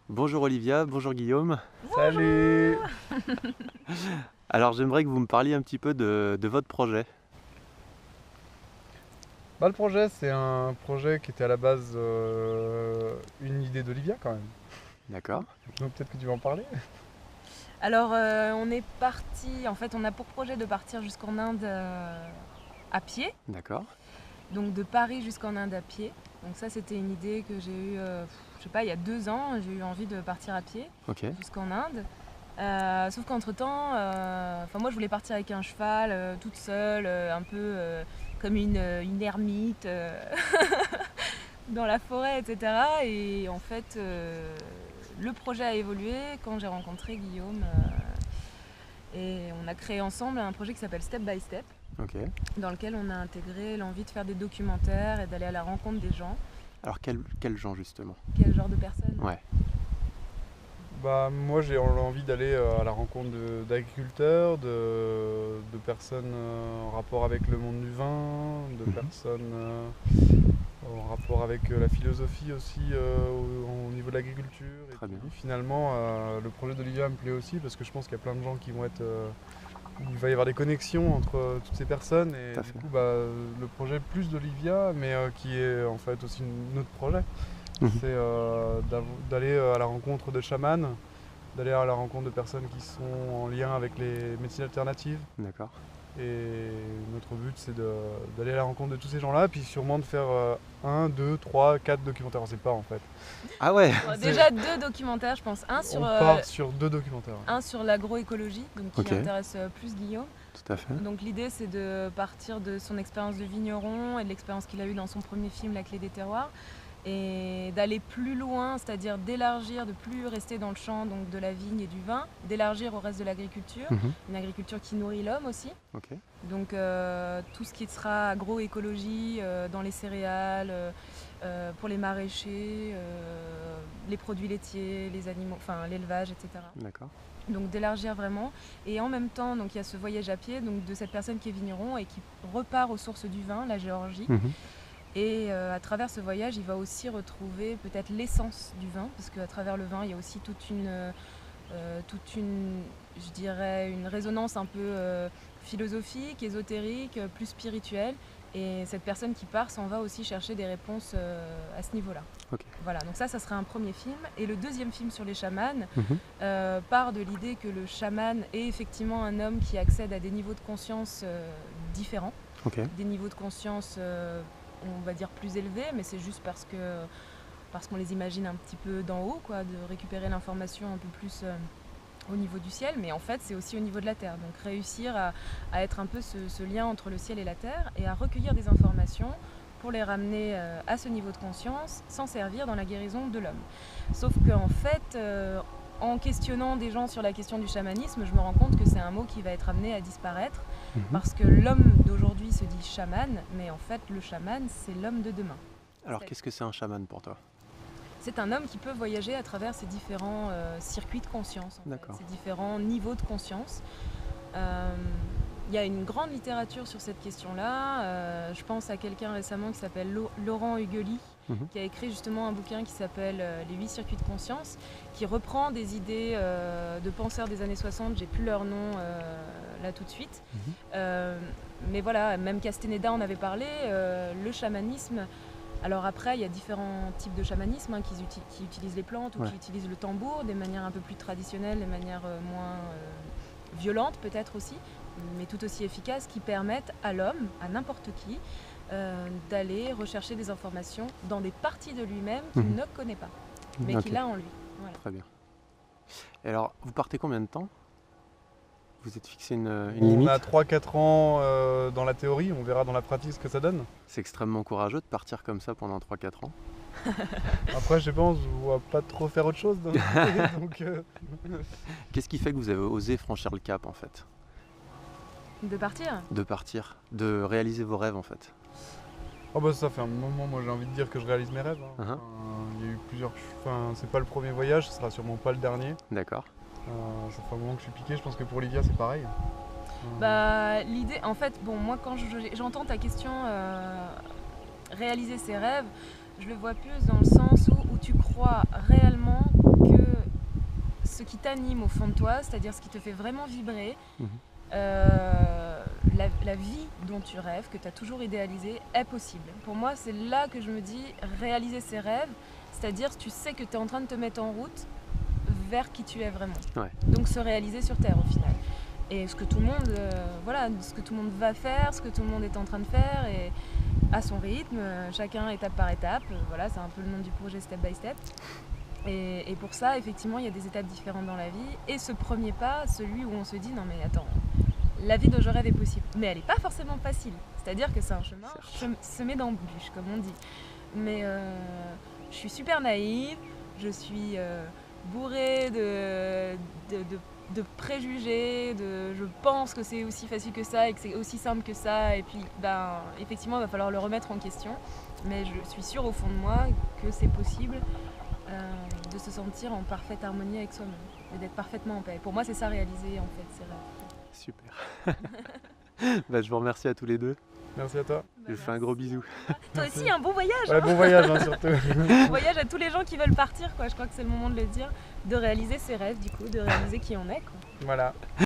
Bonjour Olivia, bonjour Guillaume. Salut! Alors j'aimerais que vous me parliez un petit peu de votre projet. Le projet, c'est un projet qui était à la base une idée d'Olivia quand même. D'accord, Donc peut-être que tu vas en parler. Alors, on est parti, en fait, on a pour projet de partir jusqu'en Inde à pied, d'accord, donc de Paris jusqu'en Inde à pied. Donc ça, c'était une idée que j'ai eue, je sais pas, il y a 2 ans, j'ai eu envie de partir à pied ok, jusqu'en Inde. Sauf qu'entre-temps, moi, je voulais partir avec un cheval, toute seule, un peu comme une ermite dans la forêt, etc. Et en fait, le projet a évolué quand j'ai rencontré Guillaume. Et on a créé ensemble un projet qui s'appelle Step by Step, ok. dans lequel on a intégré l'envie de faire des documentaires et d'aller à la rencontre des gens. Alors quel genre justement? Quel genre de personnes? Ouais, Moi j'ai envie d'aller à la rencontre d'agriculteurs, de personnes en rapport avec le monde du vin, de Mhm. personnes en rapport avec la philosophie aussi au niveau de l'agriculture. Et très bien. puis finalement le projet d'Olivia me plaît aussi parce que je pense qu'il y a plein de gens qui vont être où il va y avoir des connexions entre toutes ces personnes et Tout à du fait. coup le projet plus d'Olivia mais qui est en fait aussi notre projet, Mhm. c'est d'aller à la rencontre de chamans, d'aller à la rencontre de personnes qui sont en lien avec les médecines alternatives. D'accord. Et notre but c'est d'aller à la rencontre de tous ces gens-là, puis sûrement de faire 1, 2, 3, 4 documentaires, on sait pas en fait. Ah ouais, Bon, déjà 2 documentaires, je pense. On part sur 2 documentaires. Un sur l'agroécologie, donc qui ok, intéresse plus Guillaume. tout à fait. Donc l'idée, c'est de partir de son expérience de vigneron et de l'expérience qu'il a eue dans son premier film La Clé des terroirs, et d'aller plus loin, c'est-à-dire d'élargir, de plus rester dans le champ donc de la vigne et du vin, d'élargir au reste de l'agriculture, Mhm. une agriculture qui nourrit l'homme aussi. Ok, Donc tout ce qui sera agroécologie dans les céréales, pour les maraîchers, les produits laitiers, les animaux, enfin l'élevage, etc. d'accord. Donc d'élargir vraiment. Et en même temps, donc il y a ce voyage à pied donc de cette personne qui est vigneron et qui repart aux sources du vin, la Géorgie. Mhm. Et à travers ce voyage, il va aussi retrouver peut-être l'essence du vin, parce qu'à travers le vin, il y a aussi je dirais, une résonance un peu philosophique, ésotérique, plus spirituelle. Et cette personne qui part s'en va aussi chercher des réponses à ce niveau-là. Ok. Voilà, donc ça serait un premier film. Et le deuxième film sur les chamans Mhm. part de l'idée que le chaman est effectivement un homme qui accède à des niveaux de conscience différents, Ok, des niveaux de conscience on va dire plus élevés, mais c'est juste parce qu'on les imagine un petit peu d'en haut, quoi, de récupérer l'information un peu plus au niveau du ciel, mais en fait c'est aussi au niveau de la terre. Donc réussir à être un peu ce lien entre le ciel et la terre et à recueillir des informations pour les ramener à ce niveau de conscience, s'en servir dans la guérison de l'homme. Sauf qu'en fait, en questionnant des gens sur la question du chamanisme, je me rends compte que c'est un mot qui va être amené à disparaître, Mhm. parce que l'homme d'aujourd'hui se dit chaman, mais en fait le chaman c'est l'homme de demain. Alors qu'est-ce que c'est un chaman pour toi? C'est un homme qui peut voyager à travers ces différents circuits de conscience, D'accord. ces différents niveaux de conscience. Il y a une grande littérature sur cette question-là. Je pense à quelqu'un récemment qui s'appelle Laurent Hugeli, Mhm. qui a écrit justement un bouquin qui s'appelle Les 8 circuits de conscience, qui reprend des idées de penseurs des années 60, j'ai plus leur nom là tout de suite. Mhm. Mais voilà, même Castaneda en avait parlé, le chamanisme. Alors après, il y a différents types de chamanisme qui utilisent les plantes ou Ouais. qui utilisent le tambour, des manières un peu plus traditionnelles, des manières moins violentes peut-être aussi, mais tout aussi efficaces, qui permettent à l'homme, à n'importe qui, d'aller rechercher des informations dans des parties de lui-même qu'il Mhm. ne connaît pas, mais Ok, qu'il a en lui. Voilà. très bien. Et alors, vous partez combien de temps? Vous êtes fixé une On limite? a 3-4 ans dans la théorie, on verra dans la pratique ce que ça donne. C'est extrêmement courageux de partir comme ça pendant 3-4 ans. Après je pense on va pas trop faire autre chose. Donc, Qu'est-ce qui fait que vous avez osé franchir le cap en fait? De partir. De partir, de réaliser vos rêves en fait? ça fait un moment, moi j'ai envie de dire que je réalise mes rêves. Uh-huh. Enfin, il y a eu plusieurs. Enfin, c'est pas le premier voyage, ce sera sûrement pas le dernier. D'accord. Ça fait un moment que je suis piqué, je pense que pour Olivia c'est pareil. Bah, l'idée, en fait, bon, moi quand j'entends ta question, réaliser ses rêves, je le vois plus dans le sens où tu crois réellement que t'anime au fond de toi, c'est-à-dire ce qui te fait vraiment vibrer, Mhm. la vie dont tu rêves, que tu as toujours idéalisée, est possible. Pour moi, c'est là que je me dis, réaliser ses rêves, c'est-à-dire tu sais que tu es en train de te mettre en route vers qui tu es vraiment. Ouais. Donc se réaliser sur Terre au final. Et ce que tout le monde, ce que tout le monde va faire, ce que tout le monde est en train de faire, et à son rythme, chacun étape par étape. Voilà, c'est un peu le nom du projet Step by Step. Et pour ça, effectivement, il y a des étapes différentes dans la vie. Et ce premier pas, celui où on se dit, non mais attends, la vie dont je rêve est possible. Mais elle n'est pas forcément facile. C'est-à-dire que c'est un chemin semé d'embûches, comme on dit. Mais je suis super naïve, je suis bourrée de préjugés, je pense que c'est aussi facile que ça et que c'est aussi simple que ça. Et puis, effectivement, il va falloir le remettre en question. Mais je suis sûre au fond de moi que c'est possible de se sentir en parfaite harmonie avec soi-même et d'être parfaitement en paix. Pour moi, c'est ça réaliser en fait ses rêves. Super. Je vous remercie à tous les deux. Merci à toi. Je vous fais un gros bisou. Toi aussi, un bon voyage. Ouais, bon voyage surtout. Bon voyage à tous les gens qui veulent partir, quoi. Je crois que c'est le moment de le dire, de réaliser ses rêves, du coup, de réaliser qui on est, quoi. Voilà.